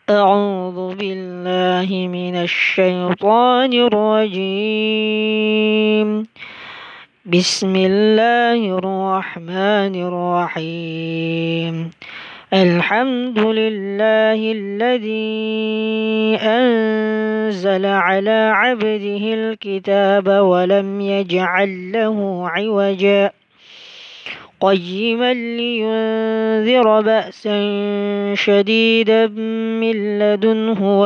أعوذ بالله من الشيطان الرجيم. بسم الله الرحمن الرحيم. الحمد لله الذي أنزل على عبده الكتاب ولم يجعل له عوجا قيما لينذر بأسا شديدا من لدنه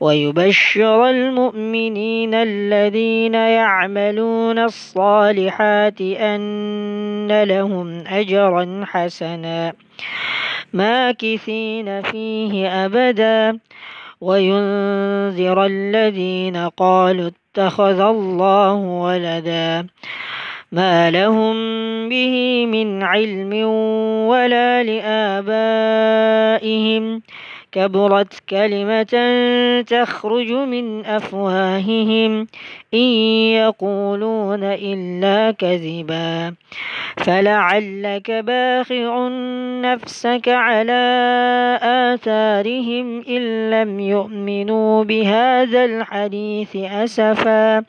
ويبشر المؤمنين الذين يعملون الصالحات أن لهم أجرا حسنا ماكثين فيه أبدا وينذر الذين قالوا اتخذ الله ولدا ما لهم به من علم ولا لآبائهم كبرت كلمة تخرج من أفواههم إن يقولون إلا كذبا فلعلك باخع نفسك على آثارهم إن لم يؤمنوا بهذا الحديث أسفا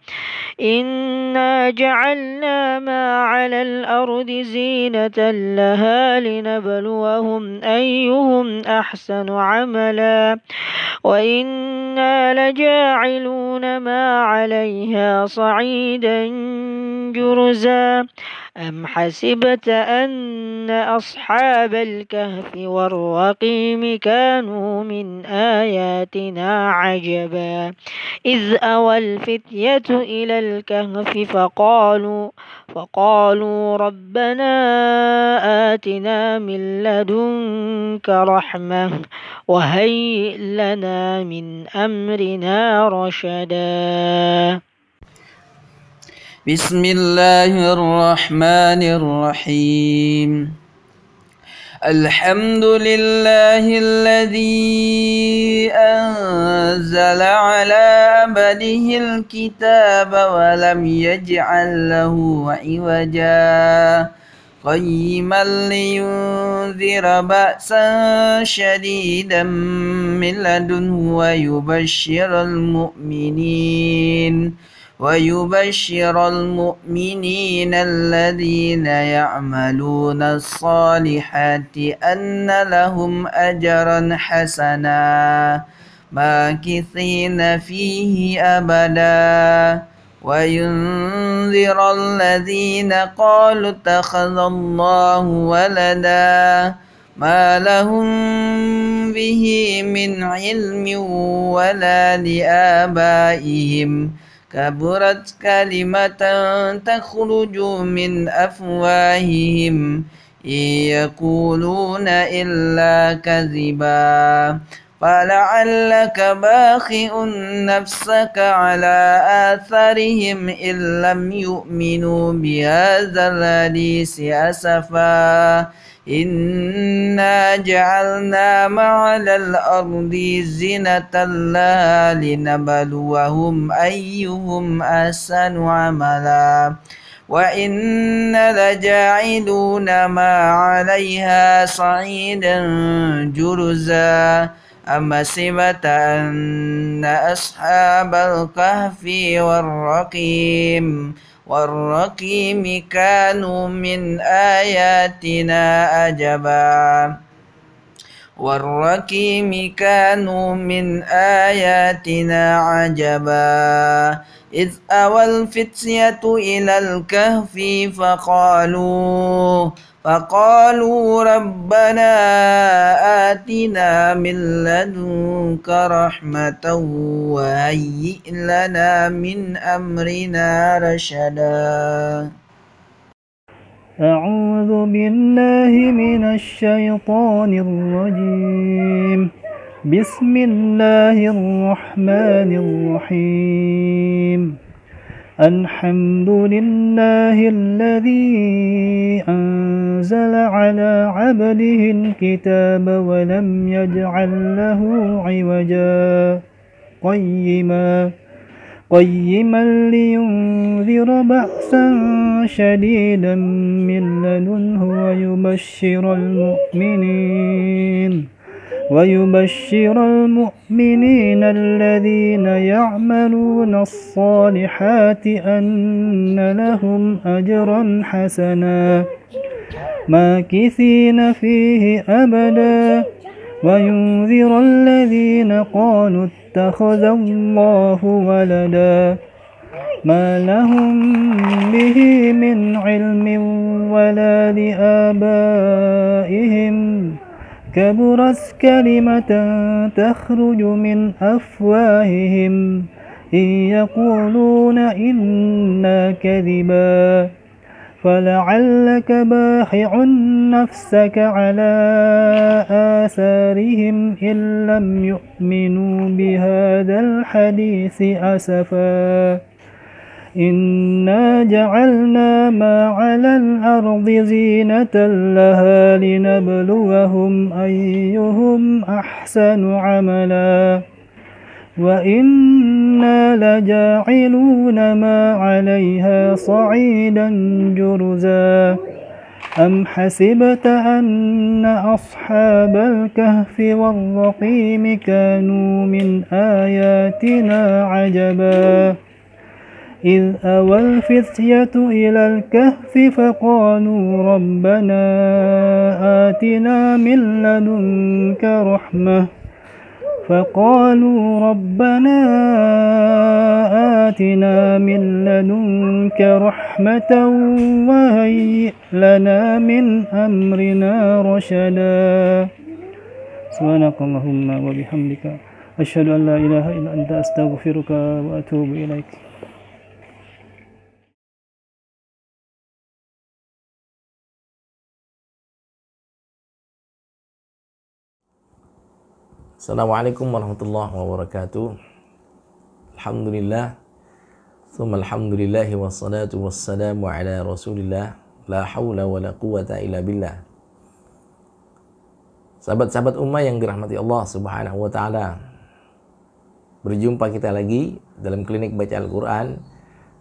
إنا جعلنا ما على الأرض زينة لها لنبلوهم أيهم أحسن عملا وإنا لجاعلون ما عليها صعيدا جرزا أم حسبت أن أصحاب الكهف والرقيم كانوا من آياتنا عجبا إذ أوى الفتية إلى الكهف فقالوا ربنا آتنا من لدنك رحمة وهيئ لنا من أمرنا رشدا. بسم الله الرحمن الرحيم. الحمد لله الذي أنزل على عبده الكتاب ولم يجعل له عوجا قيما لينذر بأسا شديدا من لدنه ويبشر المؤمنين الذين يعملون الصالحات أن لهم أجرا حسنا ماكثين فيه أبدا وينذر الذين قالوا اتخذ الله ولدا ما لهم به من علم ولا لآبائهم كبرت كلمة تخرج من أفواههم إن يقولون إلا كذبا فلعلك باخع نفسك على آثارهم إن لم يؤمنوا بهذا الحديث أسفا إنا جعلنا ما على الأرض زينة لها لنبلوهم أيهم أحسن عملا وإنا لجاعلون ما عليها صعيدا جرزا أم حسبت أن أصحاب الكهف والرقيم كانوا من آياتنا عجبا إذ أوى الفتية إلى الكهف فقالوا ربنا آتنا من لدنك رحمة وهيئ لنا من أمرنا رشدا. أعوذ بالله من الشيطان الرجيم. بسم الله الرحمن الرحيم. الحمد لله الذي أنزل على عبده الكتاب ولم يجعل له عوجا قيما لينذر بأسا شديدا من لدنه ويبشر المؤمنين الذين يعملون الصالحات أن لهم أجرا حسنا ماكثين فيه أبدا وينذر الذين قالوا اتخذ الله ولدا ما لهم به من علم ولا لآبائهم كبرت كلمة تخرج من أفواههم إن يقولون إلا كذبا فلعلك باخع نفسك على آثارهم إن لم يؤمنوا بهذا الحديث أسفا إنا جعلنا ما على الأرض زينة لها لنبلوهم أيهم أحسن عملا وإنا لجاعلون ما عليها صعيدا جرزا أم حسبت أن أصحاب الكهف والرقيم كانوا من آياتنا عجبا إذ أوى الفتية إلى الكهف فقالوا ربنا آتنا من لدنك رحمة وهيئ لنا من أمرنا رشدا سبحانك اللهم وبحمدك أشهد أن لا إله إلا أنت أستغفرك وأتوب إليك. Assalamualaikum warahmatullahi wabarakatuh. Alhamdulillah, thumma alhamdulillahi wassalatu wassalamu ala rasulillah, la hawla wa la quwata illa billah. Sahabat-sahabat ummah yang dirahmati Allah subhanahu wa ta'ala, berjumpa kita lagi dalam klinik baca Al-Quran.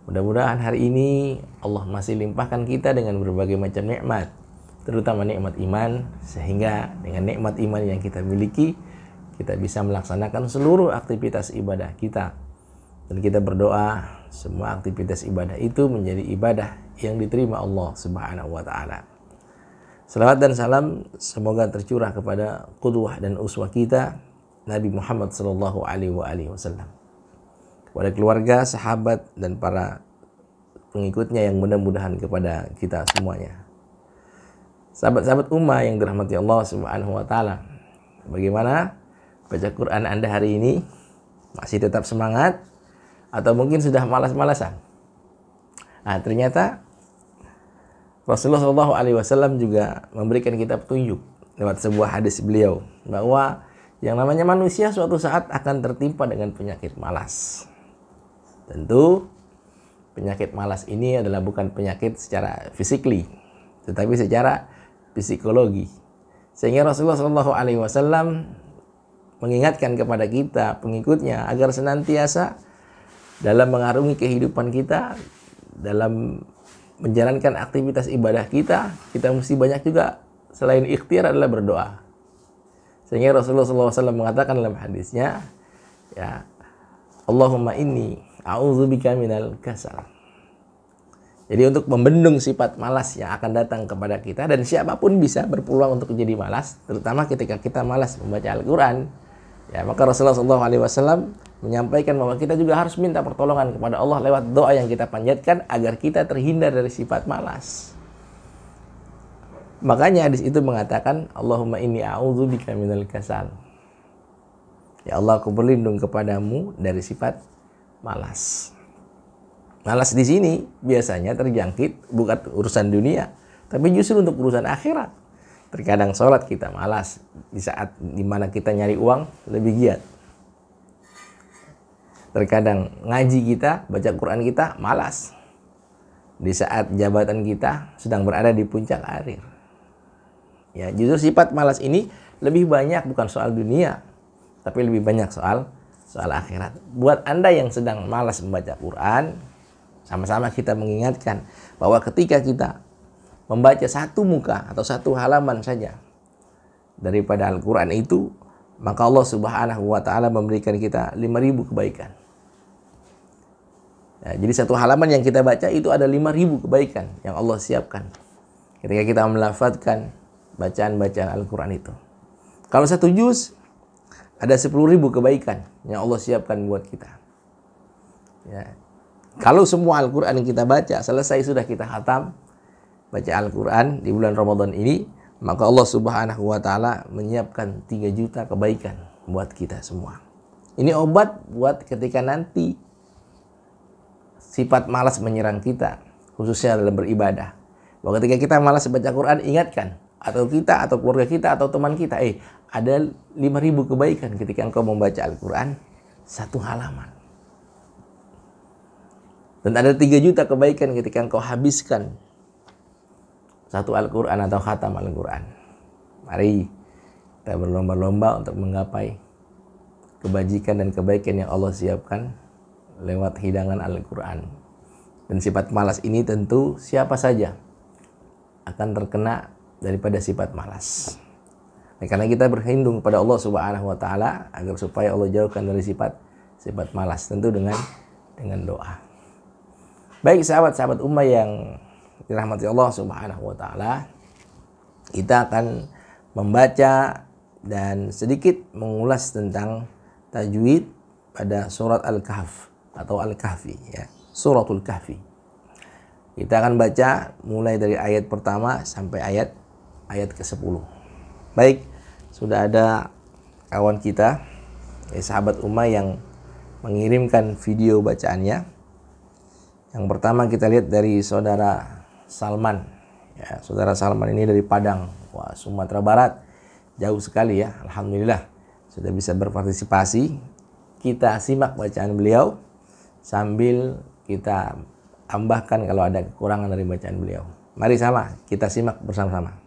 Mudah-mudahan hari ini Allah masih limpahkan kita dengan berbagai macam nikmat, terutama nikmat iman, sehingga dengan nikmat iman yang kita miliki, kita bisa melaksanakan seluruh aktivitas ibadah kita. Dan kita berdoa semua aktivitas ibadah itu menjadi ibadah yang diterima Allah subhanahu wa ta'ala. Salawat dan salam semoga tercurah kepada qudwah dan uswah kita, Nabi Muhammad sallallahu alaihi wasallam. Kepada keluarga, sahabat, dan para pengikutnya yang mudah-mudahan kepada kita semuanya. Sahabat-sahabat ummah yang dirahmati Allah subhanahu wa ta'ala, bagaimana baca Quran Anda hari ini? Masih tetap semangat? Atau mungkin sudah malas-malasan? Nah, ternyata Rasulullah SAW juga memberikan kita petunjuk lewat sebuah hadis beliau, bahwa yang namanya manusia suatu saat akan tertimpa dengan penyakit malas. Tentu penyakit malas ini adalah bukan penyakit secara fisikly, tetapi secara psikologi. Sehingga Rasulullah SAW mengingatkan kepada kita, pengikutnya, agar senantiasa dalam mengarungi kehidupan kita, dalam menjalankan aktivitas ibadah kita mesti banyak juga selain ikhtiar adalah berdoa. Sehingga Rasulullah SAW mengatakan dalam hadisnya, ya, Allahumma inni a'udzubika minal kasal. Jadi untuk membendung sifat malas yang akan datang kepada kita, dan siapapun bisa berpeluang untuk menjadi malas, terutama ketika kita malas membaca Al-Quran. Ya, maka Rasulullah SAW menyampaikan bahwa kita juga harus minta pertolongan kepada Allah lewat doa yang kita panjatkan agar kita terhindar dari sifat malas. Makanya hadis itu mengatakan, Allahumma inni a'udzubika minal kasal. Ya Allah, aku berlindung kepadamu dari sifat malas. Malas di sini biasanya terjangkit bukan urusan dunia, tapi justru untuk urusan akhirat. Terkadang sholat kita malas, di saat dimana kita nyari uang lebih giat. Terkadang ngaji kita, baca Quran kita malas, di saat jabatan kita sedang berada di puncak karir. Ya, justru sifat malas ini lebih banyak bukan soal dunia, tapi lebih banyak soal akhirat. Buat Anda yang sedang malas membaca Quran, sama-sama kita mengingatkan bahwa ketika kita membaca satu muka atau satu halaman saja daripada Al-Quran itu, maka Allah Subhanahu wa taala memberikan kita 5.000 kebaikan. Ya, jadi satu halaman yang kita baca itu ada 5.000 kebaikan yang Allah siapkan ketika kita melafadzkan bacaan-bacaan Al-Quran itu. Kalau satu juz ada 10.000 kebaikan yang Allah siapkan buat kita. Ya. Kalau semua Al-Quran yang kita baca selesai sudah kita khatam baca Al-Quran di bulan Ramadan ini, maka Allah Subhanahu wa taala menyiapkan 3 juta kebaikan buat kita semua. Ini obat buat ketika nanti sifat malas menyerang kita, khususnya dalam beribadah. Bahwa ketika kita malas baca Quran, ingatkan, atau kita, atau keluarga kita, atau teman kita, ada 5.000 kebaikan ketika engkau membaca Al-Quran satu halaman. Dan ada 3 juta kebaikan ketika engkau habiskan satu Al-Quran atau khatam Al-Quran. Mari kita berlomba-lomba untuk menggapai kebajikan dan kebaikan yang Allah siapkan lewat hidangan Al-Quran. Dan sifat malas ini tentu siapa saja akan terkena daripada sifat malas. Karena kita berlindung kepada Allah Subhanahu wa taala agar supaya Allah jauhkan dari sifat malas, tentu dengan doa. Baik sahabat-sahabat ummah yang dirahmati Allah Subhanahu wa taala, kita akan membaca dan sedikit mengulas tentang tajwid pada surat Al-Kahf atau Al-Kahfi, ya, suratul Kahfi. Kita akan baca mulai dari ayat pertama sampai ayat ke-10. Baik, sudah ada kawan kita, sahabat ummah yang mengirimkan video bacaannya. Yang pertama kita lihat dari saudara Salman. Ya, saudara Salman ini dari Padang, Sumatera Barat. Jauh sekali ya, alhamdulillah sudah bisa berpartisipasi. Kita simak bacaan beliau sambil kita tambahkan kalau ada kekurangan dari bacaan beliau. Mari sama kita simak bersama-sama.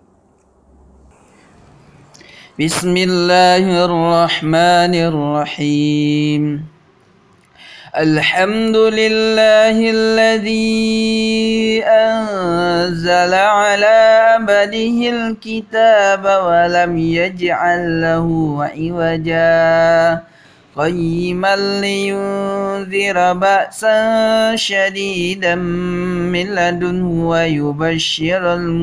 Bismillahirrahmanirrahim. Alhamdulillahilladzi anzala ala abdihil kitaba wa lam yaj'al lahu iwaja qayyiman liyunzira ba'san shadidan min ladunhu wa yubashshiral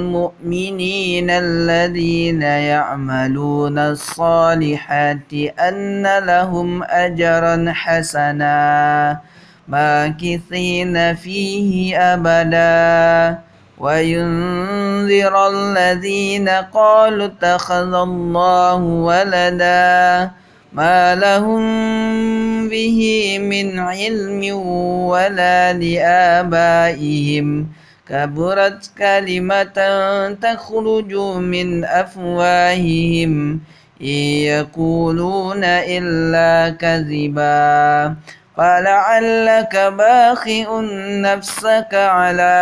mu'minin alladhina ya'maluna as-salihati anna lahum ajran hasana makithina fihi abada wa yunzira alladhina qalu takhadallahu walada ma lahum bihi min ilmin wala liabaihim kaburat kalimatan takhruju min afwahihim yaquluna illa kadhiba fala'allaka bakhi'un nafsaka ala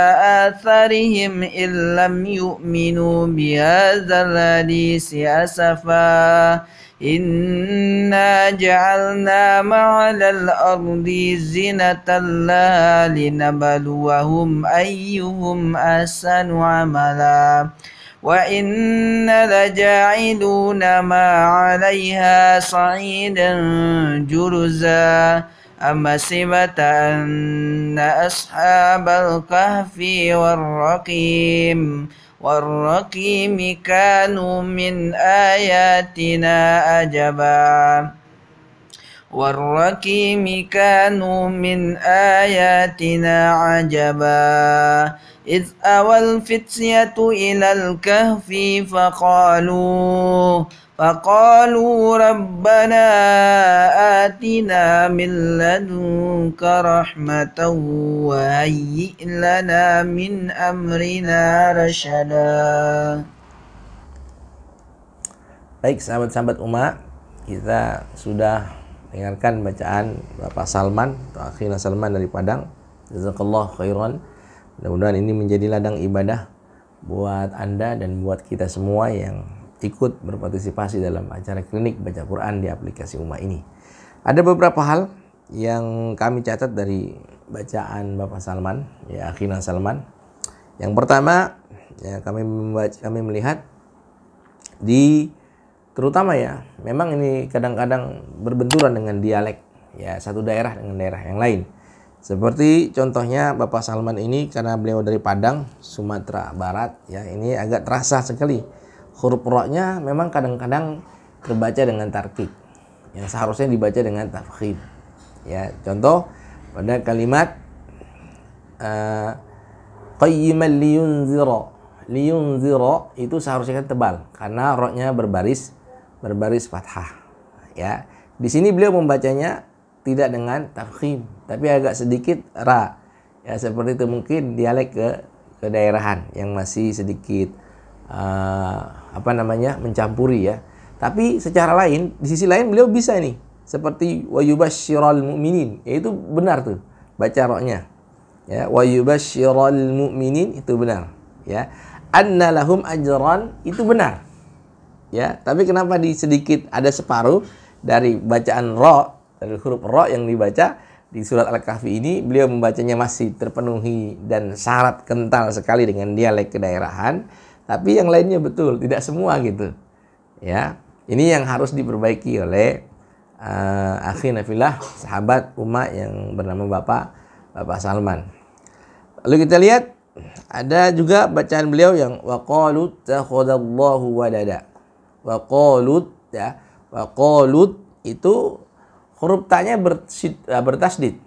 atharihim illam yu'minu bihadzal hadisi asafa inna ja'alna ma'alal ardi zinatan laha linabluwahum ayyuhum ahsanu amala wa inna laja'iluna ma 'alayha sa'idan jurza amma sibata anna ashabal kahfi warraqim كانوا من آياتنا عجبا إذ أوى الفتية إلى الكهف فقالوا ربنا آتنا من لدنك رحمة وهيئ لنا من أمرنا رشدا. Baik sahabat-sahabat ummah, kita sudah dengarkan bacaan Bapak Salman atau Akhina Salman dari Padang. Jazakallah khairan. Mudah-mudahan ini menjadi ladang ibadah buat Anda dan buat kita semua yang ikut berpartisipasi dalam acara klinik baca Quran di aplikasi Ummah ini. Ada beberapa hal yang kami catat dari bacaan Bapak Salman, ya Akhina Salman. Yang pertama, ya kami melihat terutama ya, memang ini kadang-kadang berbenturan dengan dialek ya, satu daerah dengan daerah yang lain. Seperti contohnya Bapak Salman ini, karena beliau dari Padang, Sumatera Barat ya, ini agak terasa sekali huruf ro-nya memang kadang-kadang terbaca dengan tarkik yang seharusnya dibaca dengan tafkhim ya. Contoh pada kalimat qayyiman liyunzira itu seharusnya kan tebal karena ro-nya berbaris fathah ya. Di sini beliau membacanya tidak dengan tafkhim tapi agak sedikit ra ya, seperti itu. Mungkin dialek ke daerahan yang masih sedikit mencampuri ya. Tapi secara lain, di sisi lain beliau bisa nih, seperti wa yubashsyiral mu'minin, yaitu benar tuh baca ro-nya ya, wa yubashsyiral mu'minin itu benar ya. Anna lahum ajran itu benar ya. Tapi kenapa di sedikit ada separuh dari bacaan ro, dari huruf ro yang dibaca di surat Al-Kahfi ini, beliau membacanya masih terpenuhi dan syarat kental sekali dengan dialek kedaerahan. Tapi yang lainnya betul, tidak semua gitu ya. Ini yang harus diperbaiki oleh akhina fillah, sahabat Umma yang bernama Bapak Salman. Lalu kita lihat ada juga bacaan beliau yang waqalut takhadallahu walada. Waqalut ya, waqalut itu huruf ta-nya bertasdid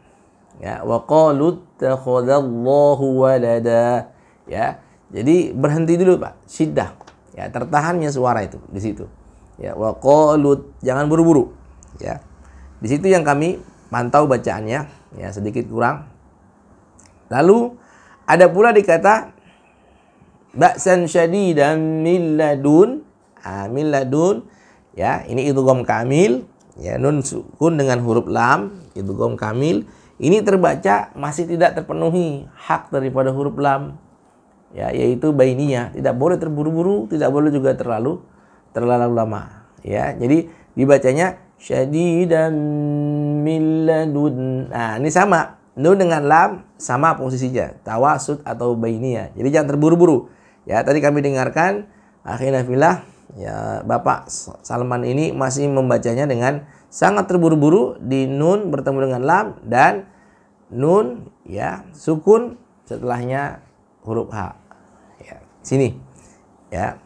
ya. Waqalut takhadallahu walada ya. Jadi berhenti dulu Pak, syiddah ya, tertahannya suara itu di situ ya. Waqalut, jangan buru-buru ya. Di situ yang kami pantau bacaannya ya, sedikit kurang. Lalu ada pula dikata ba'san syadidan min ladun, min ladun ya. Ini idgham kamil ya, nun sukun dengan huruf lam, idgham kamil. Ini terbaca masih tidak terpenuhi hak daripada huruf lam ya, yaitu bainiyah, tidak boleh terburu-buru, tidak boleh juga terlalu lama ya. Jadi dibacanya syadidan min ladun. Nah, ini sama, nun dengan lam sama posisinya, tawasud atau bainiyah. Jadi jangan terburu-buru ya. Tadi kami dengarkan akhina fillah ya, Bapak Salman ini masih membacanya dengan sangat terburu-buru di nun bertemu dengan lam, dan nun ya sukun setelahnya huruf H ya, sini ya.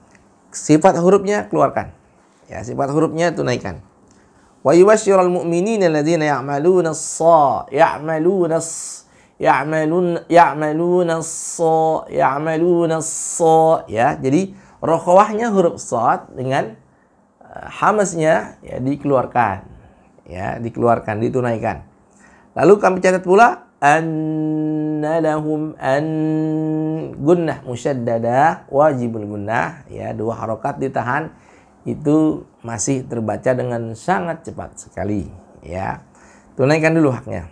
Sifat hurufnya keluarkan ya, sifat hurufnya tunaikan. Wa yubashsyiral mu'minina alladziina ya'maluna ya. Jadi rokhawahnya huruf shad dengan hamasnya ya dikeluarkan ya, ditunaikan. Lalu kami catat pula anna lahum gunnah musyaddadah, wajibul gunnah ya, 2 harokat ditahan, itu masih terbaca dengan sangat cepat sekali ya. Tunaikan dulu haknya.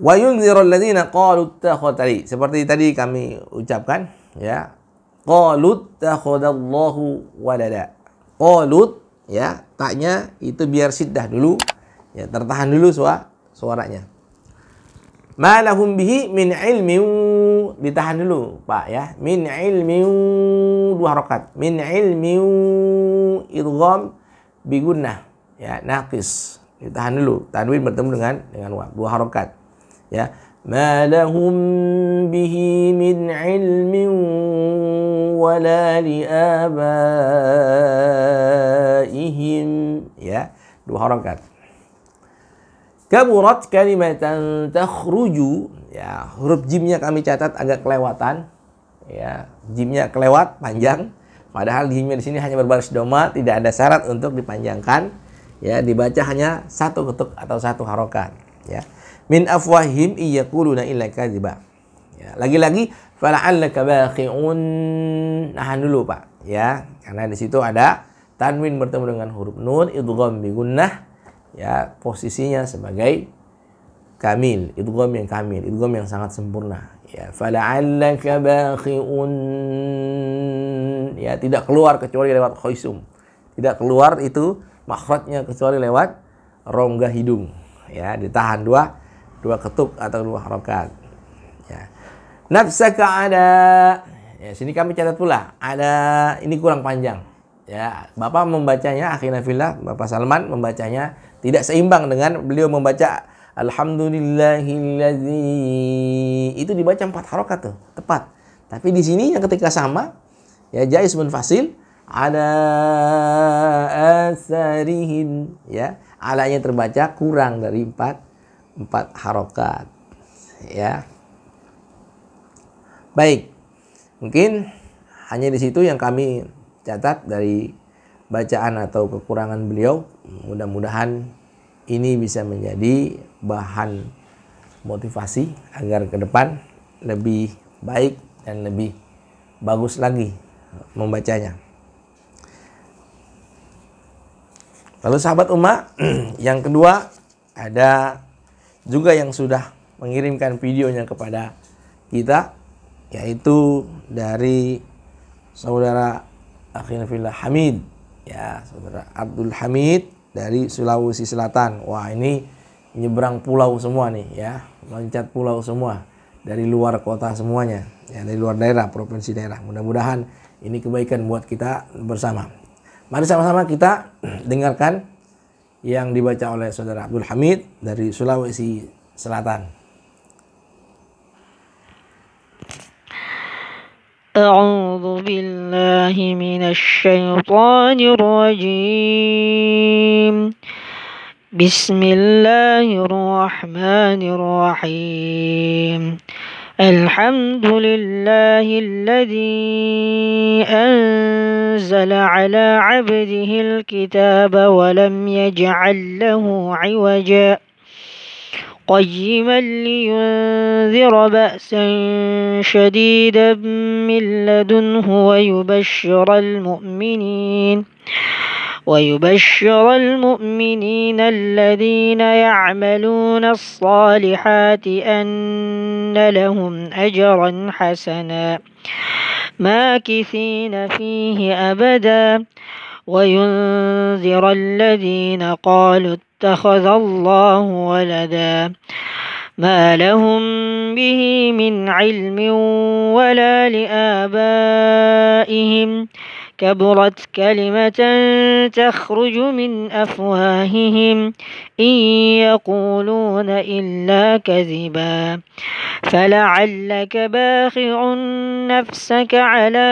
Wa yunzirul ladzina qalu takhadari, seperti tadi kami ucapkan ya, qalu takhadallahu walada. Qalut ya, taknya itu biar syiddah dulu ya, tertahan dulu suaranya. Ma lahum bihi min ilmin, ditahan dulu Pak ya, min ilmin 2 harokat, min ilmin idgham bi gunnah ya, naqis, ditahan dulu, tanwin bertemu dengan waw, 2 harokat ya. Ma lahum bihi min ilmin wala li abaihim ya, 2 harokat. Kaburat kalimatan takhruju ya, huruf jimnya kami catat agak kelewatan ya, jimnya kelewat panjang, padahal jimnya di sini hanya berbaris doma, tidak ada syarat untuk dipanjangkan ya, dibaca hanya 1 ketuk atau 1 harokat ya. Min afwahim iyaquluna illa kadziba ya. Lagi-lagi fala'allaka baqi'un, nahan dulu Pak ya, karena di situ ada tanwin bertemu dengan huruf nun, idgham bi gunnah ya, posisinya sebagai kamil, idgham yang kamil, idgham yang sangat sempurna ya. Fala'allaka baqi'un ya, tidak keluar kecuali lewat khaisum, tidak keluar itu makhrajnya kecuali lewat rongga hidung ya, ditahan 2 ketuk atau 2 harokat ya. Nafsaka ada Ya, sini kami catat pula. Ada ini kurang panjang. Ya, Bapak membacanya, akhina fillah, Bapak Salman membacanya tidak seimbang dengan beliau membaca alhamdulillahilladzi. Itu dibaca 4 harokat tuh, tepat. Tapi di sini yang ketika sama, ya jaiz munfasil, ada asarihim, ya. Alanya terbaca kurang dari 4 harokat. Ya. Baik. Mungkin hanya di situ yang kami catat dari bacaan atau kekurangan beliau. Mudah-mudahan ini bisa menjadi bahan motivasi agar ke depan lebih baik dan lebih bagus lagi membacanya. Lalu sahabat Ummah, yang kedua ada juga yang sudah mengirimkan videonya kepada kita, yaitu dari saudara akhina fillah Hamid, ya, saudara Abdul Hamid dari Sulawesi Selatan. Wah, ini nyebrang pulau semua nih, ya, loncat pulau semua, dari luar kota semuanya, ya, dari luar daerah, provinsi daerah. Mudah-mudahan ini kebaikan buat kita bersama. Mari sama-sama kita dengarkan yang dibaca oleh saudara Abdul Hamid dari Sulawesi Selatan. أعوذ بالله من الشيطان الرجيم بسم الله الرحمن الرحيم الحمد لله الذي أنزل على عبده الكتاب ولم يجعل له عوجا قيما لينذر بأسا شديدا من لدنه ويبشر المؤمنين الذين يعملون الصالحات أن لهم أجرا حسنا ماكثين فيه أبدا وينذر الذين قالوا اتخذ الله ولدا ما لهم به من علم ولا لآبائهم كبرت كلمة تخرج من أفواههم إن يقولون إلا كذبا فلعلك باخع نفسك على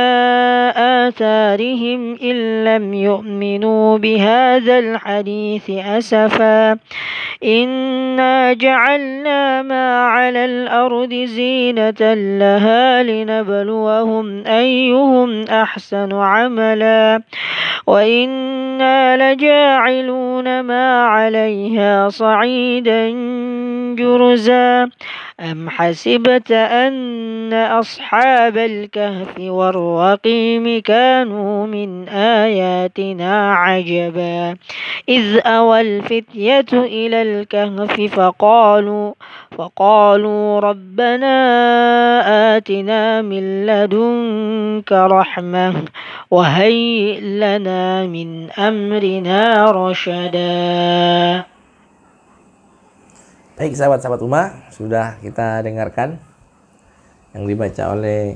آثارهم إن لم يؤمنوا بهذا الحديث أسفا إنا جعلنا ما على الأرض زينة لها لنبلوهم أيهم أحسن عملا وإنا لجاعلون ما عليها صعيدا جرزا أم حسبت أن أصحاب الكهف والرقيم كانوا من آياتنا عجبا إذ أوى الفتية إلى الكهف فقالوا ربنا آتنا من لدنك رحمة وهيئ لنا من أمرنا رشدا. Baik sahabat-sahabat Ummah, sudah kita dengarkan yang dibaca oleh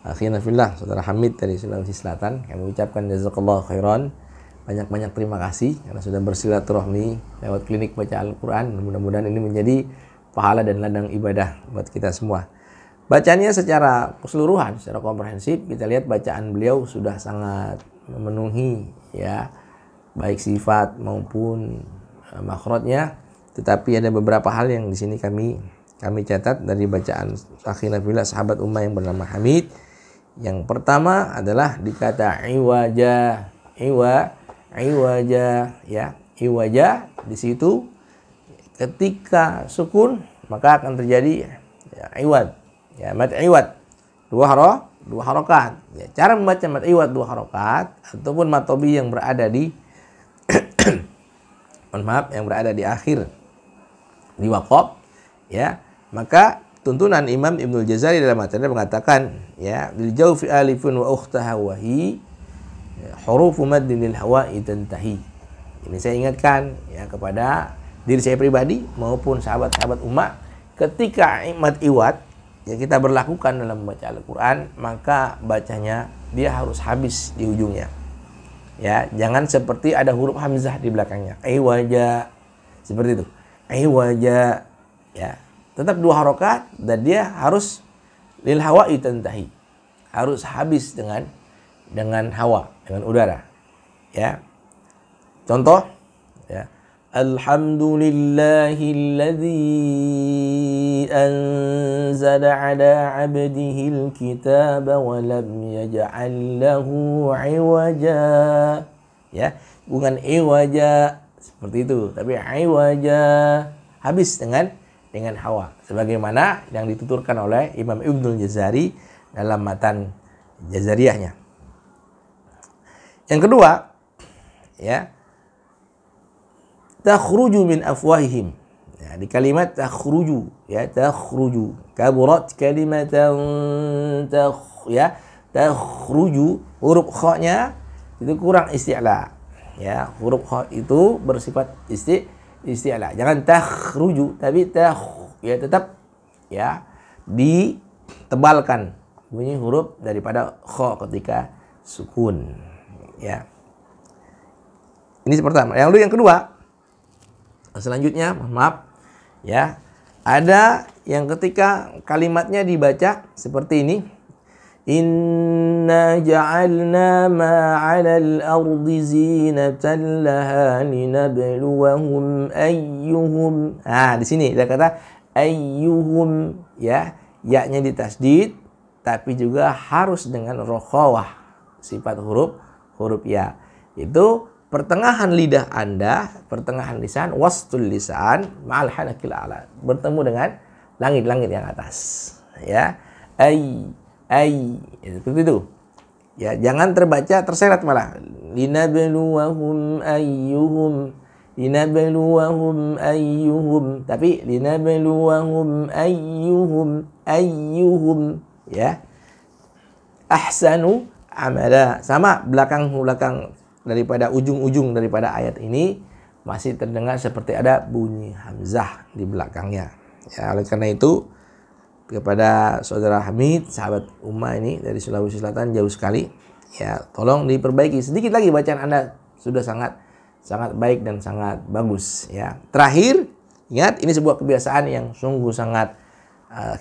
akhina fillah saudara Hamid dari Sulawesi Selatan. Kami ucapkan jazakallahu khairan. Banyak-banyak terima kasih karena sudah bersilaturahmi lewat klinik baca Al-Quran. Mudah-mudahan ini menjadi pahala dan ladang ibadah buat kita semua. Bacanya secara keseluruhan, secara komprehensif, kita lihat bacaan beliau sudah sangat memenuhi, ya, baik sifat maupun makhrajnya. Tetapi ada beberapa hal yang di sini kami catat dari bacaan akhina fillah sahabat Ummah yang bernama Hamid. Yang pertama adalah dikata iwaja, ya, iwaja di situ ketika sukun maka akan terjadi ya, iwad, ya, mad iwad, dua harokat. Ya, cara membaca mad iwad 2 harokat ataupun matobi yang berada di yang berada di akhir di waqaf, ya, maka tuntunan Imam Ibnul Jazari dalam matanya mengatakan, ya, lil jawfi alifun wa ukhtaha wa hi hurufu maddin lil hawa'i tantahi. Ini saya ingatkan, ya, kepada diri saya pribadi maupun sahabat-sahabat Ummah, ketika mad iwad, yang kita berlakukan dalam membaca Al-Quran, maka bacanya dia harus habis di ujungnya. Ya, jangan seperti ada huruf hamzah di belakangnya. Iwaja, seperti itu. Iwaja, ya. Tetap 2 harokat dan dia harus lil hawa'i tantahi. Harus habis dengan hawa, dengan udara. Ya. Contoh, ya. Alhamdulillahilladzi anzala ala 'abdihil kitaba wa lam yaj'al lahu 'iwaja. Ya, bukan iwaja seperti itu, tapi iwaja, habis dengan hawa, sebagaimana yang dituturkan oleh Imam Ibnul Jazari dalam matan Jazariyahnya. Yang kedua, ya, takhruju min afwahihim. Ya, di kalimat takhruju, ya, takhruju, kaburat kalimatan takhruju, huruf kha-nya itu kurang isti'la. Ya, huruf kha itu bersifat isti'la. Jangan takhruju, tapi ya tetap, ya, ditebalkan bunyi huruf daripada kha ketika sukun. Ya. Ini pertama. Yang kedua, selanjutnya, mohon maaf, ya, ada yang ketika kalimatnya dibaca seperti ini. Inna ja'alna ma 'alal ardi zinatan laha linabluwahum ayyuhum. Di sini dia kata ayyuhum, ya, ya-nya ditasdid tapi juga harus dengan rokhawah, sifat huruf ya. Itu pertengahan lidah Anda, pertengahan lisan, wastul lisan ma'al hanakil a'la, bertemu dengan langit-langit yang atas. Ya, seperti itu. Ya, jangan terbaca terseret malah. Linabluwahum ayyuhum, tapi linabluwahum ayyuhum, ya. Ahsanu amala. Sama belakang daripada ujung-ujung daripada ayat ini masih terdengar seperti ada bunyi hamzah di belakangnya. Ya, oleh karena itu kepada saudara Hamid, sahabat Ummah ini dari Sulawesi Selatan jauh sekali, ya, tolong diperbaiki sedikit lagi bacaan Anda, sudah sangat baik dan sangat bagus, ya. Terakhir, ingat ini sebuah kebiasaan yang sungguh sangat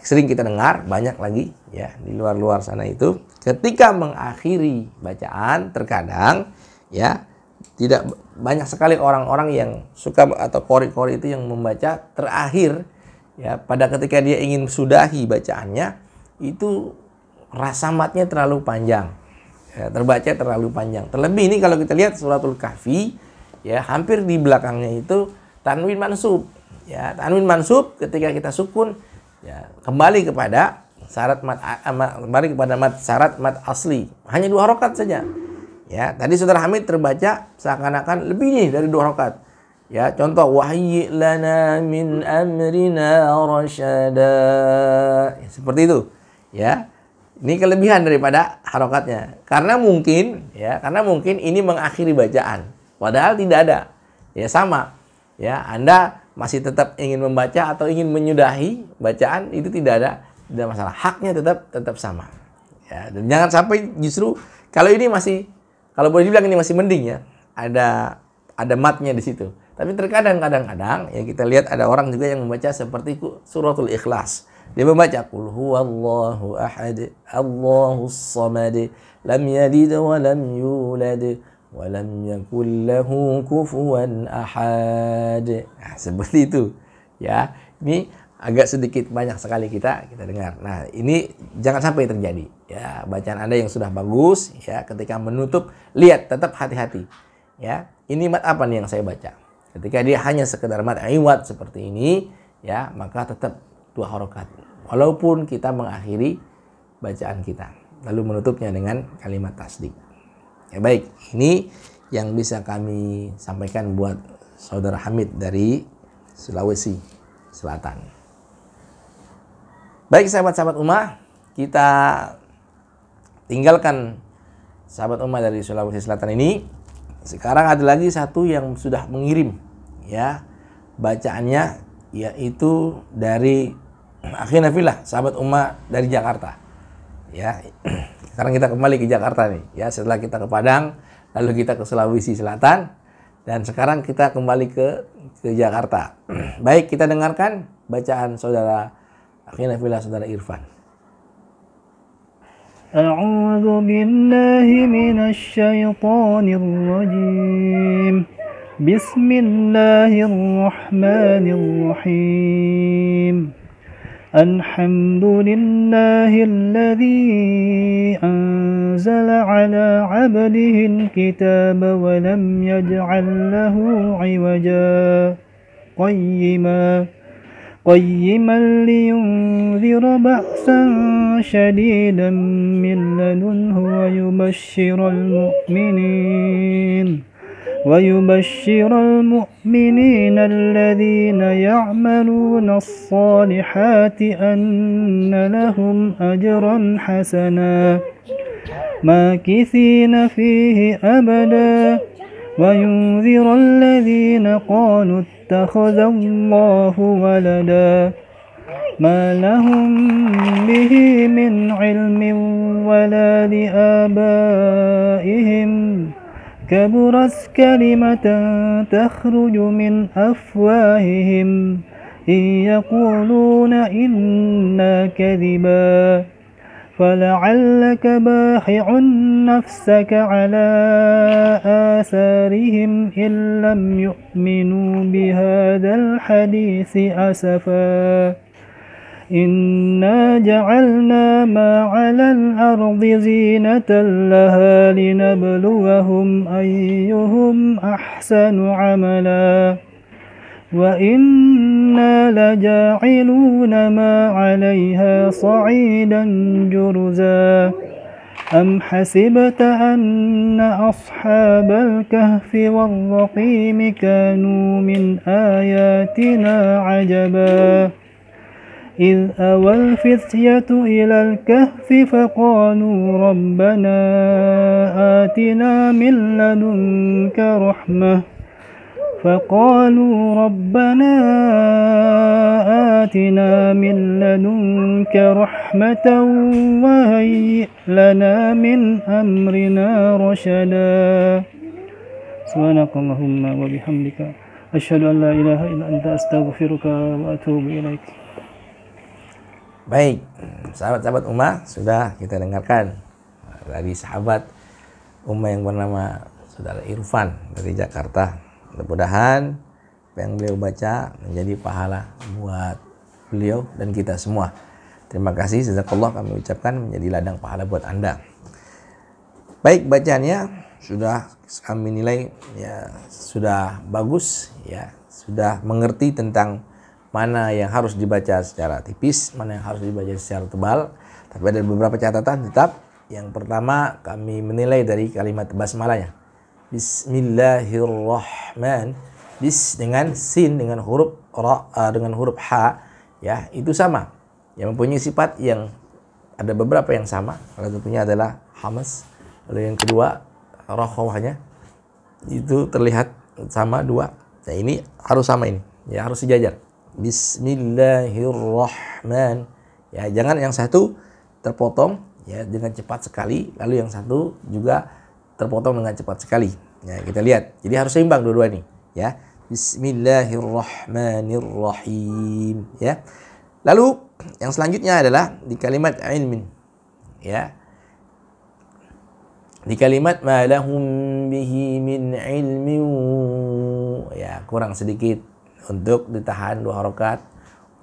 sering kita dengar, banyak lagi, ya, di luar sana itu. Ketika mengakhiri bacaan terkadang, ya, tidak banyak sekali orang-orang yang suka atau qori itu yang membaca terakhir, ya, pada ketika dia ingin sudahi bacaannya itu rasa matnya terlalu panjang, ya, terbaca terlalu panjang. Terlebih ini kalau kita lihat suratul Kahfi, ya, hampir di belakangnya itu tanwin mansub, ya, tanwin mansub ketika kita sukun, ya, kembali kepada syarat mat, syarat mat asli, hanya 2 harokat saja. Ya, tadi saudara Hamid terbaca seakan-akan lebih dari 2 harokat. Ya, contoh wahyi lana min amrina rasyada. Ya, seperti itu. Ya. Ini kelebihan daripada harokatnya. Karena mungkin ini mengakhiri bacaan. Padahal tidak ada. Ya, sama. Ya, Anda masih tetap ingin membaca atau ingin menyudahi bacaan, itu tidak masalah. Haknya tetap sama. Ya, dan jangan sampai justru kalau boleh dibilang ini masih mending, ya. Ada matnya di situ. Tapi terkadang ya kita lihat ada orang juga yang membaca seperti suratul Ikhlas. Dia membaca qul huwallahu ahad, Allahus samad, lam yalid wa lam yulad wa lam yakul lahu kufuwan ahad. Nah, seperti itu. Ya, ini agak sedikit banyak sekali kita dengar. Nah, ini jangan sampai terjadi. Ya, bacaan Anda yang sudah bagus, ya, ketika menutup, lihat tetap hati-hati. Ya, ini mat apa nih yang saya baca? Ketika dia hanya sekedar mat iwad seperti ini, ya, maka tetap 2 harokat. Walaupun kita mengakhiri bacaan kita, lalu menutupnya dengan kalimat tasdik. Ya, baik, ini yang bisa kami sampaikan buat saudara Hamid dari Sulawesi Selatan. Baik, sahabat-sahabat Ummah, kita tinggalkan sahabat Ummah dari Sulawesi Selatan ini. Sekarang ada lagi satu yang sudah mengirim, ya, bacaannya, yaitu dari Akhirnya fillah, sahabat Ummah dari Jakarta. Ya. Sekarang kita kembali ke Jakarta nih, ya. Setelah kita ke Padang, lalu kita ke Sulawesi Selatan, dan sekarang kita kembali ke Jakarta. Baik, kita dengarkan bacaan saudara akhirnya fillah, saudara Irfan. A'udzu billahi minasy syaithanir rajim. Bismillahirrahmanirrahim. Alhamdulillahilladzi anzala ala 'abdihi al-kitaba wa lam yaj'al lahu 'iwaja qayyiman liyunzira ba'san shadidan min ladunhu ويبشر المؤمنين الذين يعملون الصالحات أن لهم أجرا حسنا ماكثين فيه أبدا وينذر الذين قالوا اتخذ الله ولدا ما لهم به من علم ولا لآبائهم كبرت كلمة تخرج من أفواههم إن يقولون إلا كذبا فلعلك باخع نفسك على آثارهم إن لم يؤمنوا بهذا الحديث أسفا إنا جعلنا ما على الأرض زينة لها لنبلوهم أيهم أحسن عملا وإنا لجاعلون ما عليها صعيدا جرزا أم حسبت أن أصحاب الكهف والرقيم كانوا من آياتنا عجبا إذ أوى الفتية إلى الكهف فقالوا ربنا آتنا من لدنك رحمة وهيئ لنا من أمرنا رشدا سبحانك اللهم وبحمدك أشهد أن لا إله إلا أنت أستغفرك وأتوب إليك. Baik, sahabat-sahabat Ummah, sudah kita dengarkan dari sahabat Ummah yang bernama saudara Irfan dari Jakarta. Mudah-mudahan apa yang beliau baca menjadi pahala buat beliau dan kita semua. Terima kasih, jazakallah kami ucapkan, menjadi ladang pahala buat Anda. Baik, bacaannya sudah kami nilai ya sudah bagus, ya sudah mengerti tentang mana yang harus dibaca secara tipis, mana yang harus dibaca secara tebal. Tapi ada beberapa catatan tetap. Yang pertama, kami menilai dari kalimat basmalahnya. Bismillahirrahman. Bis dengan sin, dengan huruf ra, dengan huruf ha, ya itu sama. Yang mempunyai sifat yang ada beberapa yang sama. Salah satunya adalah hamas. Lalu yang kedua, rakhawahnya itu terlihat sama dua. Nah ini harus sama ini, ya harus sejajar. Bismillahirrahman. Ya, jangan yang satu terpotong ya dengan cepat sekali, lalu yang satu juga terpotong dengan cepat sekali. Ya, kita lihat. Jadi harus seimbang dua-dua ini, ya. Bismillahirrahmanirrahim, ya. Lalu yang selanjutnya adalah di kalimat ilmin. Ya. Di kalimat ma lahum bihi min ilmin, ya kurang sedikit untuk ditahan 2 harokat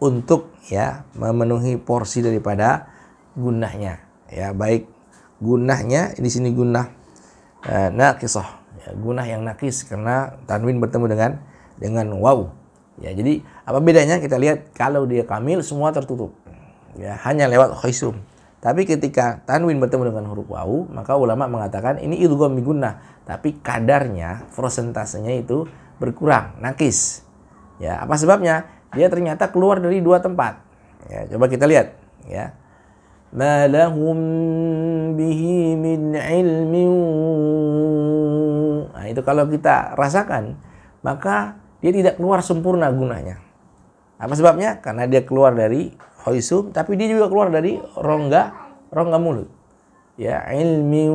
untuk ya memenuhi porsi daripada gunnahnya, ya baik gunnahnya di sini gunnah naqisah, ya, gunnah yang nakis karena tanwin bertemu dengan waw, ya jadi apa bedanya kita lihat. Kalau dia kamil semua tertutup, ya hanya lewat khaisum. Tapi ketika tanwin bertemu dengan huruf waw, maka ulama mengatakan ini idgham bi gunnah, tapi kadarnya, persentasenya itu berkurang, nakis. Ya, apa sebabnya? Dia ternyata keluar dari 2 tempat. Ya, coba kita lihat, ya. Ma lahum bihi min ilmin. Nah, itu kalau kita rasakan, maka dia tidak keluar sempurna gunanya. Apa sebabnya? Karena dia keluar dari Khaisum, tapi dia juga keluar dari rongga mulut. Ya, ilmi.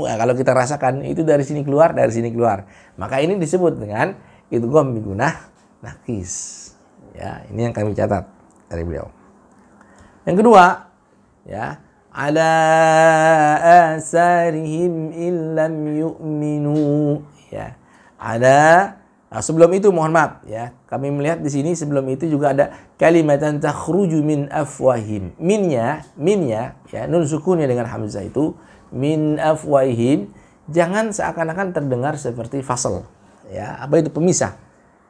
Nah, kalau kita rasakan itu dari sini keluar, dari sini keluar. Maka ini disebut dengan idgham bi gunnah nakis. Ya, ini yang kami catat dari beliau. Yang kedua, ya, ala asarihim illam yu'minu. Ya, ada. Nah, sebelum itu mohon maaf ya, kami melihat di sini sebelum itu juga ada kalimatan takhruju min afwahim. Minnya ya, nun sukunnya dengan hamzah itu min afwahim, jangan seakan-akan terdengar seperti fasal. Ya, apa itu pemisah?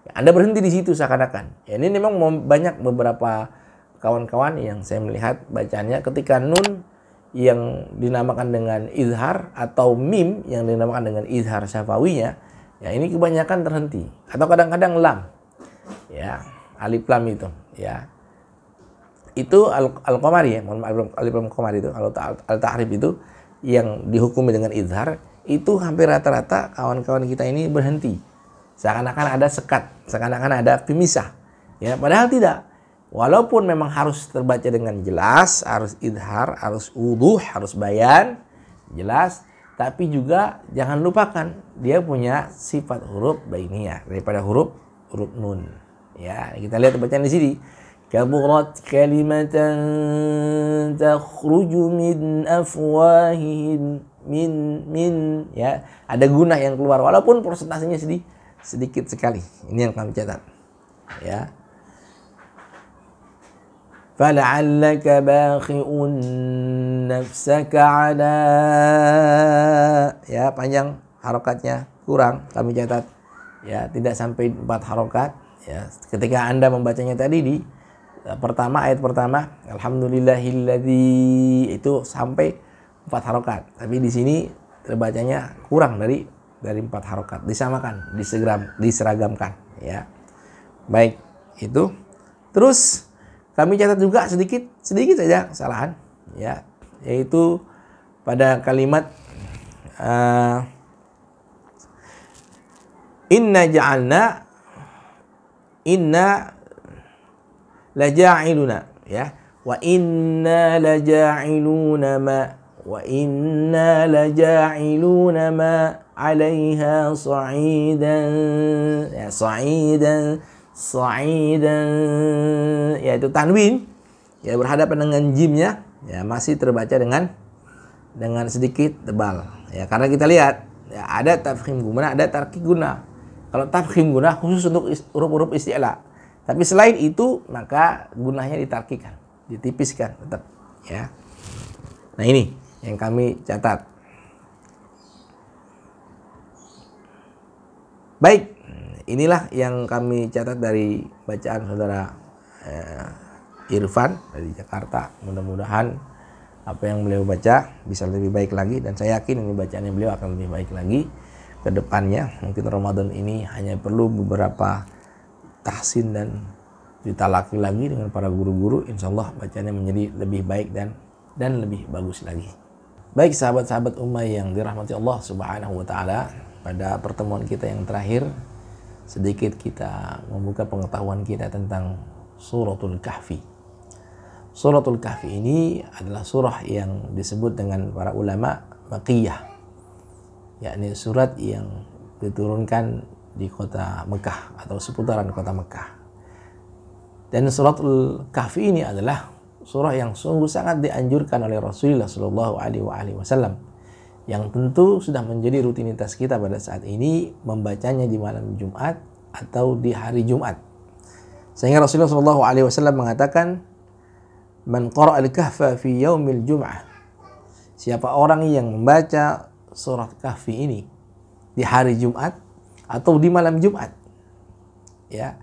Ya, Anda berhenti di situ seakan-akan. Ya, ini memang banyak beberapa kawan-kawan yang saya melihat bacaannya ketika nun yang dinamakan dengan izhar atau mim yang dinamakan dengan izhar syafawinya, ya ini kebanyakan terhenti atau kadang-kadang lam, ya alif lam itu, ya itu al-qamari ya, alif lam qamari itu, kalau al-tahrib itu yang dihukumi dengan izhar itu hampir rata-rata kawan-kawan kita ini berhenti, seakan-akan ada sekat, seakan-akan ada pemisah, ya padahal tidak. Walaupun memang harus terbaca dengan jelas, harus izhar, harus wuduh, harus bayan, jelas, tapi juga jangan lupakan dia punya sifat huruf bainiyah daripada huruf nun. Ya, kita lihat bacaan di sini. Kaburat kalimatan takhruju min afwahihim min ya, ada gunnah yang keluar walaupun persentasenya sedikit sekali. Ini yang kami catat. Ya. فَلَعَلَّكَ بَاخِعٌ نَفْسَكَ عَلَى, ya panjang harokatnya, kurang kami catat, ya tidak sampai 4 harokat. Ya, ketika Anda membacanya tadi di ayat pertama alhamdulillahilladzi itu sampai 4 harokat, tapi di sini terbacanya kurang dari 4 harokat, disamakan, diseragamkan, ya. Baik, itu terus kami catat juga sedikit saja kesalahan, ya, yaitu pada kalimat inna laja'iluna, ya, wa inna laja'iluna ma 'alaiha sa'idan, ya sa'idan, yaitu tanwin ya berhadapan dengan jimnya, ya masih terbaca dengan sedikit tebal, ya karena kita lihat ya ada tafkhim guna, ada tarqiq guna. Kalau tafkhim guna khusus untuk huruf-huruf isti'la, tapi selain itu maka gunanya ditarqiqkan, ditipiskan tetap, ya. Nah, ini yang kami catat. Baik, inilah yang kami catat dari bacaan saudara Irfan dari Jakarta. Mudah-mudahan apa yang beliau baca bisa lebih baik lagi, dan saya yakin ini bacaannya beliau akan lebih baik lagi ke depannya. Mungkin Ramadan ini hanya perlu beberapa tahsin dan ditalaki lagi dengan para guru-guru. Insyaallah bacaannya menjadi lebih baik dan lebih bagus lagi. Baik sahabat-sahabat ummah yang dirahmati Allah Subhanahu wa taala, pada pertemuan kita yang terakhir sedikit kita membuka pengetahuan kita tentang Suratul Kahfi. Suratul Kahfi ini adalah surah yang disebut dengan para ulama Makkiyah, yakni surat yang diturunkan di kota Mekah atau seputaran kota Mekah. Dan Suratul Kahfi ini adalah surah yang sungguh sangat dianjurkan oleh Rasulullah Shallallahu Alaihi Wasallam, yang tentu sudah menjadi rutinitas kita pada saat ini membacanya di malam Jumat atau di hari Jumat. Sehingga Rasulullah Shallallahu Alaihi Wasallam mengatakan, "Man qara'a al-kahfa fi yaumil Jum'ah." Siapa orang yang membaca surat Kahfi ini di hari Jumat atau di malam Jumat, ya,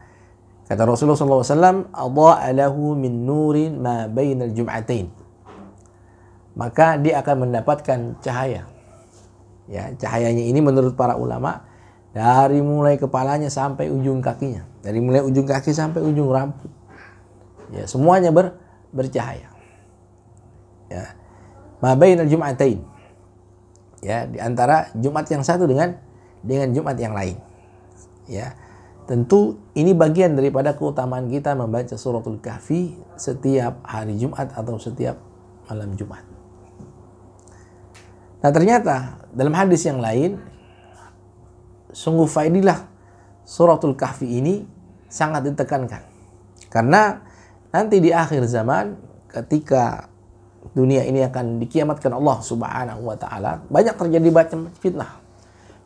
kata Rasulullah Shallallahu Alaihi Wasallam, "Adha'a lahu min nurin ma bainal jum'atain." Maka dia akan mendapatkan cahaya. Ya, cahayanya ini menurut para ulama dari mulai kepalanya sampai ujung kakinya, dari mulai ujung kaki sampai ujung rambut, ya semuanya bercahaya. Ya, ma bainal jum'atain, ya di antara Jumat yang satu dengan Jumat yang lain. Ya, Tentu ini bagian daripada keutamaan kita membaca suratul Kahfi setiap hari Jumat atau setiap malam Jumat. Nah, ternyata dalam hadis yang lain, sungguh faedilah suratul Kahfi ini sangat ditekankan. Karena nanti di akhir zaman ketika dunia ini akan dikiamatkan Allah Subhanahu wa taala, banyak terjadi macam fitnah.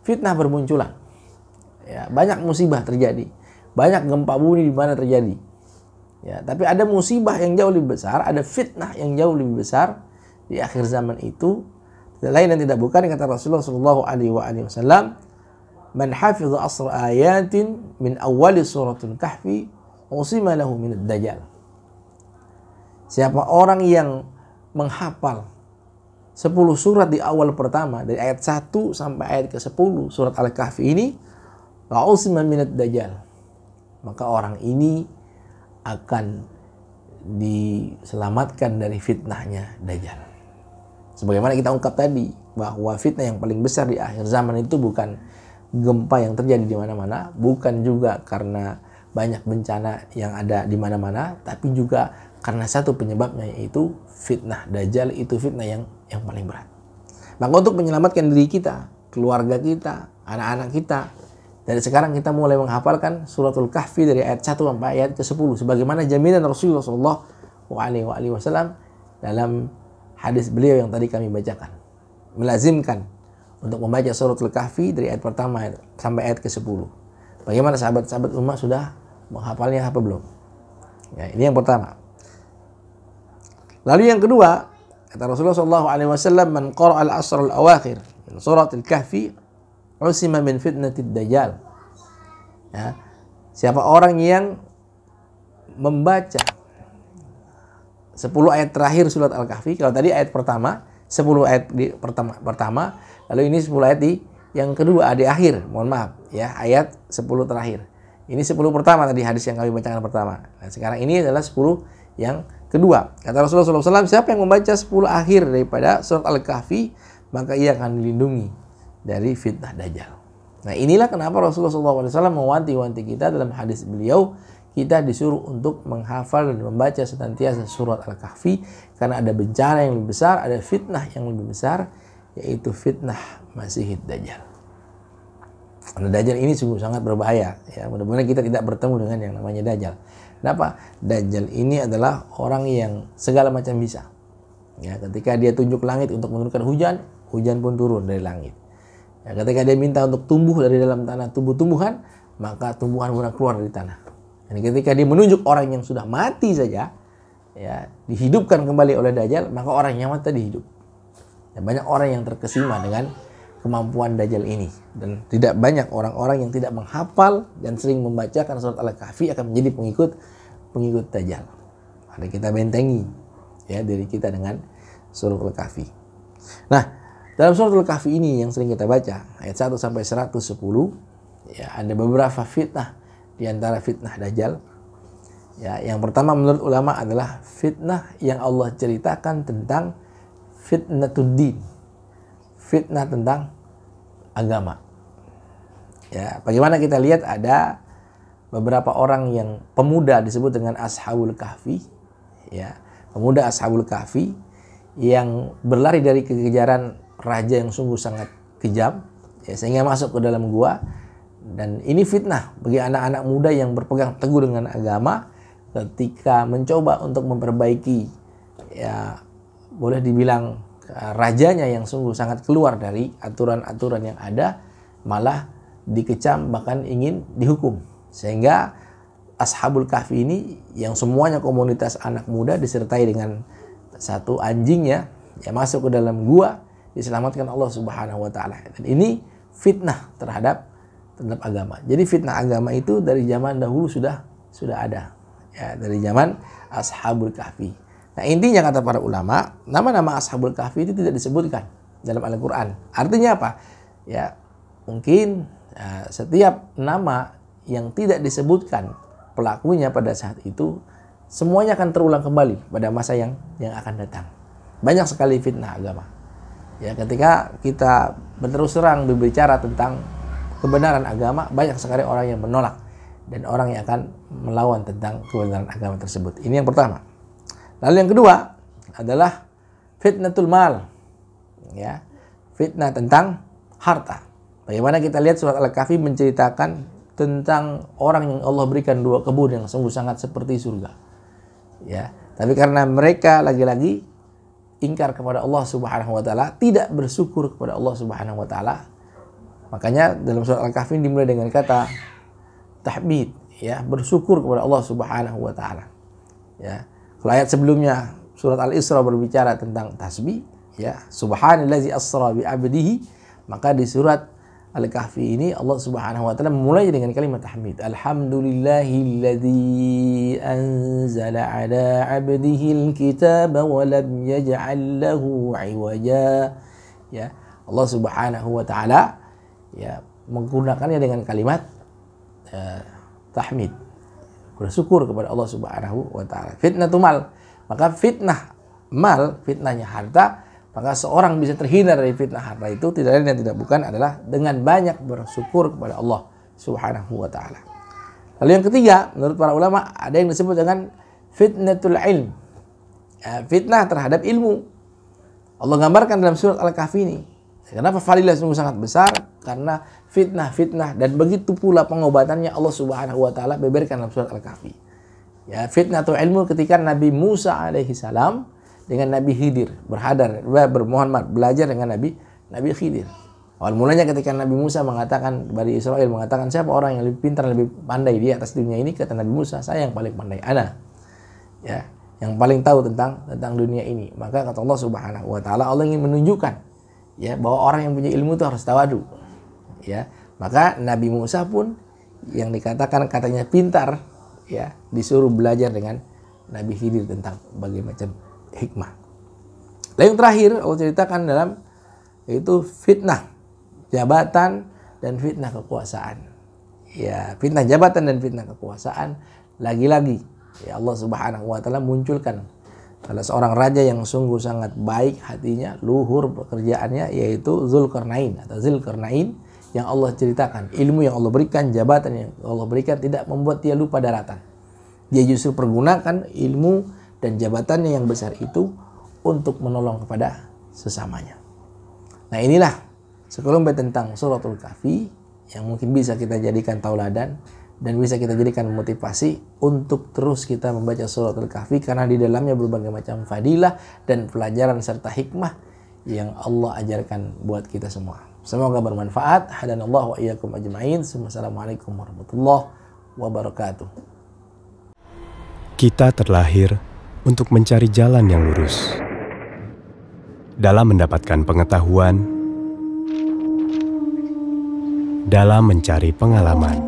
Fitnah bermunculan. Ya, banyak musibah terjadi. Banyak gempa bumi di mana terjadi. Ya, tapi ada musibah yang jauh lebih besar, ada fitnah yang jauh lebih besar di akhir zaman itu. Tidak lain dan tidak bukan kata Rasulullah sallallahu alaihi wasallam, "Man hafidha asra ayatin min awwali suratul Kahfi, usima lahu min ad-dajjal." Siapa orang yang menghafal 10 surat di awal pertama dari ayat 1 sampai ayat ke-10 surat Al-Kahfi ini, usima min ad-dajjal, maka orang ini akan diselamatkan dari fitnahnya Dajjal. Sebagaimana kita ungkap tadi, bahwa fitnah yang paling besar di akhir zaman itu bukan gempa yang terjadi di mana-mana, bukan juga karena banyak bencana yang ada di mana-mana, tapi juga karena satu penyebabnya, yaitu fitnah Dajjal. Itu fitnah yang paling berat. Maka untuk menyelamatkan diri kita, keluarga kita, anak-anak kita, dari sekarang kita mulai menghafalkan suratul Kahfi dari ayat 1 sampai ayat ke-10 sebagaimana jaminan Rasulullah SAW dalam hadis beliau yang tadi kami bacakan. Melazimkan untuk membaca suratul Kahfi dari ayat pertama sampai ayat ke-10. Bagaimana sahabat-sahabat umat sudah menghafalnya apa belum? Ya, ini yang pertama. Lalu yang kedua, kata Rasulullah SAW, "Man qara'a al-asr al-awakhir min suratul Kahfi, usima min fitnatid Dajjal." Ya, siapa orang yang membaca 10 ayat terakhir surat Al-Kahfi, kalau tadi ayat pertama, 10 ayat di pertama, lalu ini 10 ayat di yang kedua, di akhir, mohon maaf, ya, ayat 10 terakhir. Ini 10 pertama tadi hadis yang kami bacakan pertama. Nah, sekarang ini adalah 10 yang kedua. Kata Rasulullah SAW, siapa yang membaca 10 akhir daripada surat Al-Kahfi, maka ia akan dilindungi dari fitnah Dajjal. Nah, inilah kenapa Rasulullah SAW mewanti-wanti kita dalam hadis beliau, kita disuruh untuk menghafal dan membaca senantiasa surat Al-Kahfi, karena ada bencana yang lebih besar, ada fitnah yang lebih besar, yaitu fitnah Masihid Dajjal. Karena Dajjal ini sungguh sangat berbahaya. Ya, mudah-mudahan kita tidak bertemu dengan yang namanya Dajjal. Kenapa? Dajjal ini adalah orang yang segala macam bisa. Ya, ketika dia tunjuk langit untuk menurunkan hujan, hujan pun turun dari langit. Ya, ketika dia minta untuk tumbuh dari dalam tanah tumbuh-tumbuhan, maka tumbuhan mulai keluar dari tanah. Dan ketika dia menunjuk orang yang sudah mati saja, ya, dihidupkan kembali oleh Dajjal, maka orang yang mati dihidup. Ya, banyak orang yang terkesima dengan kemampuan Dajjal ini, dan tidak banyak orang-orang yang tidak menghafal dan sering membacakan surat Al-Kahfi akan menjadi pengikut Dajjal. Ada kita bentengi ya diri kita dengan surat Al-Kahfi. Nah, dalam surat Al-Kahfi ini yang sering kita baca ayat 1 sampai 110, ya, ada beberapa fitnah di antara fitnah Dajjal. Ya, yang pertama menurut ulama adalah fitnah yang Allah ceritakan tentang fitnatuddin. Fitnah tentang agama. Ya, bagaimana kita lihat ada beberapa orang yang pemuda disebut dengan Ashabul Kahfi, ya, pemuda Ashabul Kahfi yang berlari dari kekejaran raja yang sungguh sangat kejam, ya, sehingga masuk ke dalam gua. Dan ini fitnah bagi anak-anak muda yang berpegang teguh dengan agama ketika mencoba untuk memperbaiki, ya, boleh dibilang rajanya yang sungguh sangat keluar dari aturan-aturan yang ada, malah dikecam, bahkan ingin dihukum. Sehingga Ashabul Kahfi ini yang semuanya komunitas anak muda disertai dengan satu anjingnya, ya, masuk ke dalam gua, diselamatkan Allah Subhanahu wa taala. Dan ini fitnah terhadap agama. Jadi fitnah agama itu dari zaman dahulu sudah ada, ya, dari zaman Ashabul Kahfi. Nah, intinya kata para ulama, nama-nama Ashabul Kahfi itu tidak disebutkan dalam Al-Quran. Artinya apa? Ya, mungkin setiap nama yang tidak disebutkan pelakunya pada saat itu, semuanya akan terulang kembali pada masa yang akan datang. Banyak sekali fitnah agama. Ya, ketika kita berterus terang berbicara tentang kebenaran agama, banyak sekali orang yang menolak. dan orang yang akan melawan tentang kebenaran agama tersebut. Ini yang pertama. Lalu yang kedua adalah fitnatul mal, ya, fitnah tentang harta. Bagaimana kita lihat surat Al-Kahfi menceritakan tentang orang yang Allah berikan 2 kebun yang sungguh sangat seperti surga, ya. Tapi karena mereka lagi-lagi ingkar kepada Allah Subhanahu wa taala, tidak bersyukur kepada Allah Subhanahu wa taala, makanya dalam surat Al-Kahfi dimulai dengan kata tahmid, ya, bersyukur kepada Allah Subhanahu wa taala, ya. Kalau ayat sebelumnya surat Al-Isra berbicara tentang tasbih, ya, subhanallazi asra bi 'abdihi, maka di surat Al-Kahfi ini Allah Subhanahu wa taala memulai dengan kalimat tahmid. Alhamdulillahilladzi anzala 'ala 'abdihi al-kitaba wa lam yaj'al lahu 'iwaja. Ya, Allah Subhanahu wa taala, ya, menggunakannya dengan kalimat tahmid. Bersyukur kepada Allah Subhanahu wa taala. Fitnatul mal, maka fitnah mal, fitnahnya harta, maka seorang bisa terhindar dari fitnah harta itu tidak lain dan tidak bukan adalah dengan banyak bersyukur kepada Allah Subhanahu wa taala. Lalu yang ketiga, menurut para ulama ada yang disebut dengan fitnatul ilm. Ya, fitnah terhadap ilmu. Allah gambarkan dalam surat Al-Kahfi ini. Kenapa fadilah sungguh sangat besar? Karena fitnah-fitnah dan begitu pula pengobatannya Allah Subhanahu wa taala beberkan dalam surat Al-Kahfi. Ya, fitnatul ilmu ketika Nabi Musa alaihi salam dengan Nabi Khidir belajar dengan Nabi Khidir. Awal mulanya ketika Nabi Musa mengatakan, Bani Israel mengatakan, siapa orang yang lebih pintar, lebih pandai di atas dunia ini? Kata Nabi Musa, saya yang paling pandai, ana. Ya, yang paling tahu tentang dunia ini. Maka kata Allah Subhanahu wa taala, Allah ingin menunjukkan, ya, bahwa orang yang punya ilmu itu harus tawadu. Ya, maka Nabi Musa pun yang dikatakan katanya pintar, ya, disuruh belajar dengan Nabi Khidir tentang berbagai macam hikmah. Lalu yang terakhir Allah ceritakan dalam yaitu fitnah jabatan dan fitnah kekuasaan. Ya, fitnah jabatan dan fitnah kekuasaan lagi-lagi, ya, Allah Subhanahu wa taala munculkan salah seorang raja yang sungguh sangat baik hatinya, luhur pekerjaannya, yaitu Zulkarnain atau Zulkarnain, yang Allah ceritakan ilmu yang Allah berikan, jabatan yang Allah berikan tidak membuat dia lupa daratan. Dia justru pergunakan ilmu dan jabatannya yang besar itu untuk menolong kepada sesamanya. Nah, inilah sekelumit tentang suratul Kahfi yang mungkin bisa kita jadikan tauladan dan bisa kita jadikan motivasi untuk terus kita membaca suratul Kahfi, karena di dalamnya berbagai macam fadilah dan pelajaran serta hikmah yang Allah ajarkan buat kita semua. Semoga bermanfaat. Hadanallahu wa iyyakum ajma'in. Wassalamualaikum warahmatullahi wabarakatuh. Kita terlahir untuk mencari jalan yang lurus. Dalam mendapatkan pengetahuan, dalam mencari pengalaman,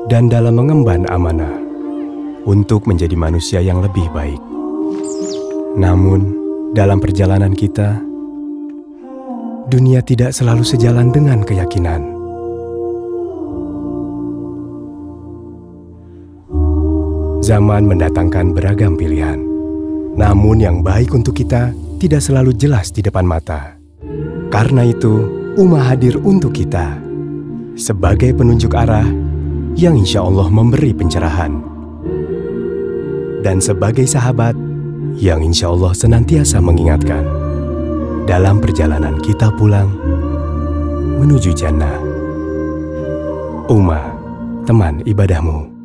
dan dalam mengemban amanah untuk menjadi manusia yang lebih baik. Namun, dalam perjalanan kita, dunia tidak selalu sejalan dengan keyakinan. Zaman mendatangkan beragam pilihan, namun yang baik untuk kita tidak selalu jelas di depan mata. Karena itu, Ummah hadir untuk kita sebagai penunjuk arah yang insya Allah memberi pencerahan, dan sebagai sahabat yang insya Allah senantiasa mengingatkan dalam perjalanan kita pulang menuju jannah. Ummah, teman ibadahmu.